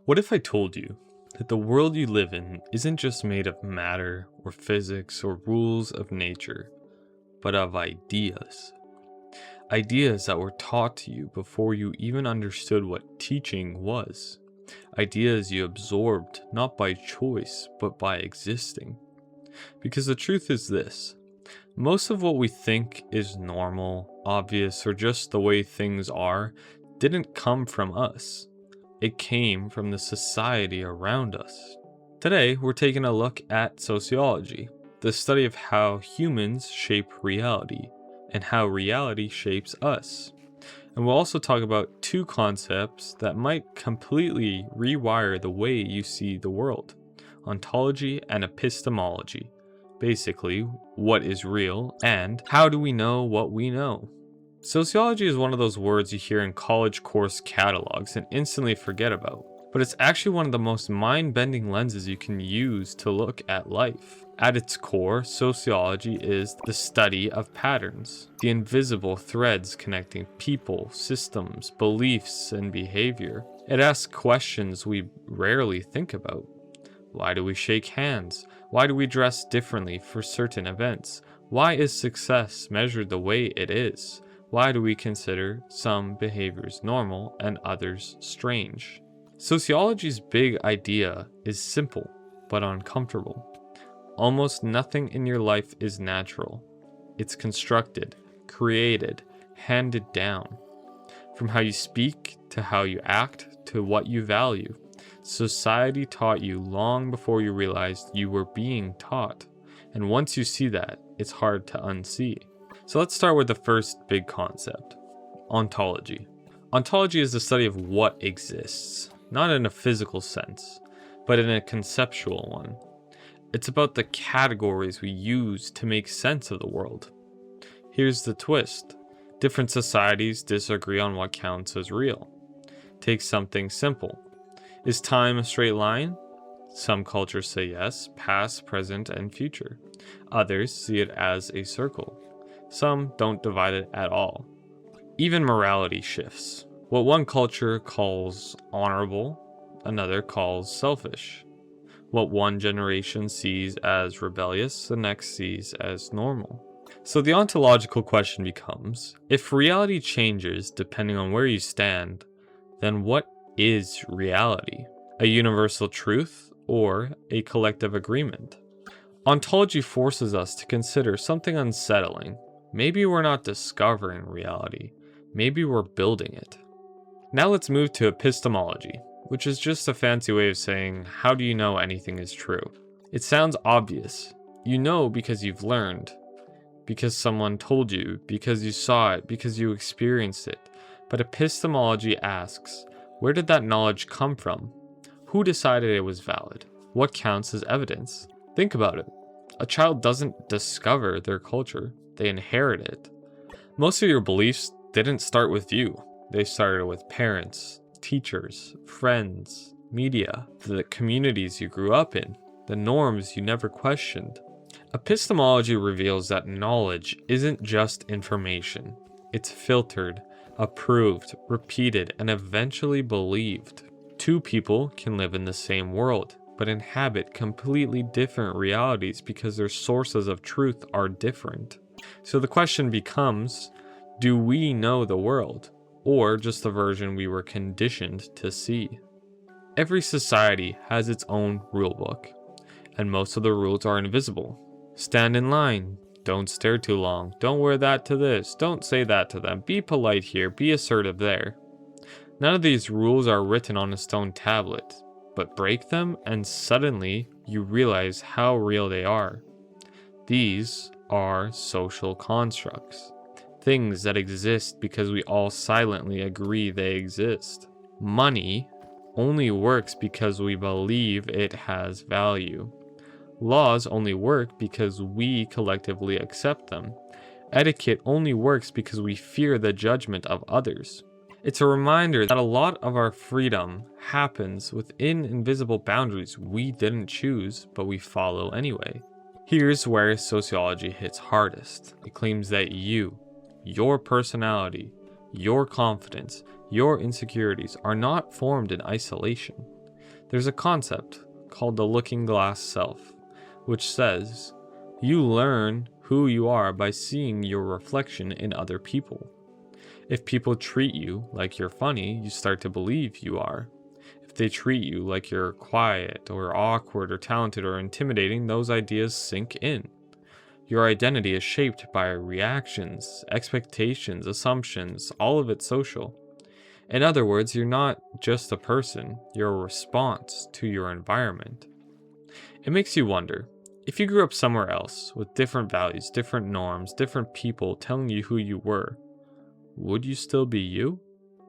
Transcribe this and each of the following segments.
What if I told you that the world you live in isn't just made of matter or physics or rules of nature, but of ideas? Ideas that were taught to you before you even understood what teaching was. Ideas you absorbed not by choice, but by existing. Because the truth is this: most of what we think is normal, obvious, or just the way things are didn't come from us. It came from the society around us. Today, we're taking a look at sociology, the study of how humans shape reality, and how reality shapes us. And we'll also talk about two concepts that might completely rewire the way you see the world: ontology and epistemology. Basically, what is real and how do we know what we know? Sociology is one of those words you hear in college course catalogs and instantly forget about, but it's actually one of the most mind-bending lenses you can use to look at life. At its core, sociology is the study of patterns, the invisible threads connecting people, systems, beliefs, and behavior. It asks questions we rarely think about. Why do we shake hands? Why do we dress differently for certain events? Why is success measured the way it is? Why do we consider some behaviors normal and others strange? Sociology's big idea is simple but uncomfortable. Almost nothing in your life is natural. It's constructed, created, handed down. From how you speak to how you act to what you value. Society taught you long before you realized you were being taught. And once you see that, it's hard to unsee. So let's start with the first big concept: ontology. Ontology is the study of what exists, not in a physical sense, but in a conceptual one. It's about the categories we use to make sense of the world. Here's the twist: different societies disagree on what counts as real. Take something simple. Is time a straight line? Some cultures say yes, past, present, and future. Others see it as a circle. Some don't divide it at all. Even morality shifts. What one culture calls honorable, another calls selfish. What one generation sees as rebellious, the next sees as normal. So the ontological question becomes, if reality changes depending on where you stand, then what is reality? A universal truth or a collective agreement? Ontology forces us to consider something unsettling. Maybe we're not discovering reality. Maybe we're building it. Now let's move to epistemology, which is just a fancy way of saying, how do you know anything is true? It sounds obvious. You know because you've learned, because someone told you, because you saw it, because you experienced it. But epistemology asks, where did that knowledge come from? Who decided it was valid? What counts as evidence? Think about it. A child doesn't discover their culture. They inherit it. Most of your beliefs didn't start with you. They started with parents, teachers, friends, media, the communities you grew up in, the norms you never questioned. Epistemology reveals that knowledge isn't just information. It's filtered, approved, repeated, and eventually believed. Two people can live in the same world, but inhabit completely different realities because their sources of truth are different. So the question becomes, do we know the world, or just the version we were conditioned to see? Every society has its own rulebook, and most of the rules are invisible. Stand in line. Don't stare too long. Don't wear that to this. Don't say that to them. Be polite here. Be assertive there. None of these rules are written on a stone tablet, but break them and suddenly you realize how real they are. These are social constructs. Things that exist because we all silently agree they exist. Money only works because we believe it has value. Laws only work because we collectively accept them. Etiquette only works because we fear the judgment of others. It's a reminder that a lot of our freedom happens within invisible boundaries we didn't choose, but we follow anyway. Here's where sociology hits hardest. It claims that you, your personality, your confidence, your insecurities are not formed in isolation. There's a concept called the looking glass self, which says, you learn who you are by seeing your reflection in other people. If people treat you like you're funny, you start to believe you are. If they treat you like you're quiet or awkward or talented or intimidating, those ideas sink in. Your identity is shaped by reactions, expectations, assumptions, all of it social. In other words, you're not just a person, you're a response to your environment. It makes you wonder, if you grew up somewhere else with different values, different norms, different people telling you who you were, would you still be you?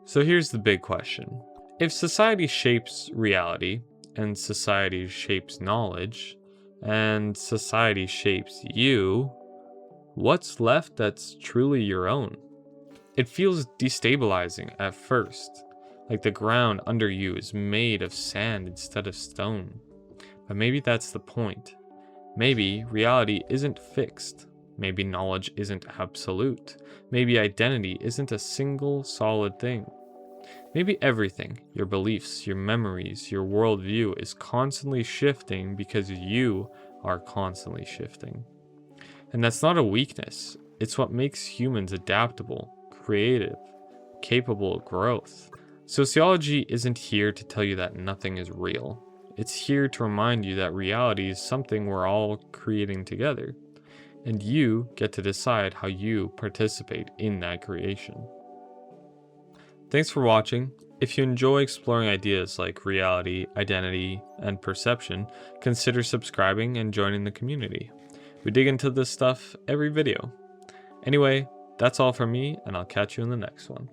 So here's the big question. If society shapes reality, and society shapes knowledge, and society shapes you, what's left that's truly your own? It feels destabilizing at first, like the ground under you is made of sand instead of stone. But maybe that's the point. Maybe reality isn't fixed. Maybe knowledge isn't absolute. Maybe identity isn't a single solid thing. Maybe everything, your beliefs, your memories, your worldview is constantly shifting because you are constantly shifting. And that's not a weakness. It's what makes humans adaptable, creative, capable of growth. Sociology isn't here to tell you that nothing is real. It's here to remind you that reality is something we're all creating together, and you get to decide how you participate in that creation. Thanks for watching. If you enjoy exploring ideas like reality, identity, and perception, consider subscribing and joining the community. We dig into this stuff every video. Anyway, that's all from me, and I'll catch you in the next one.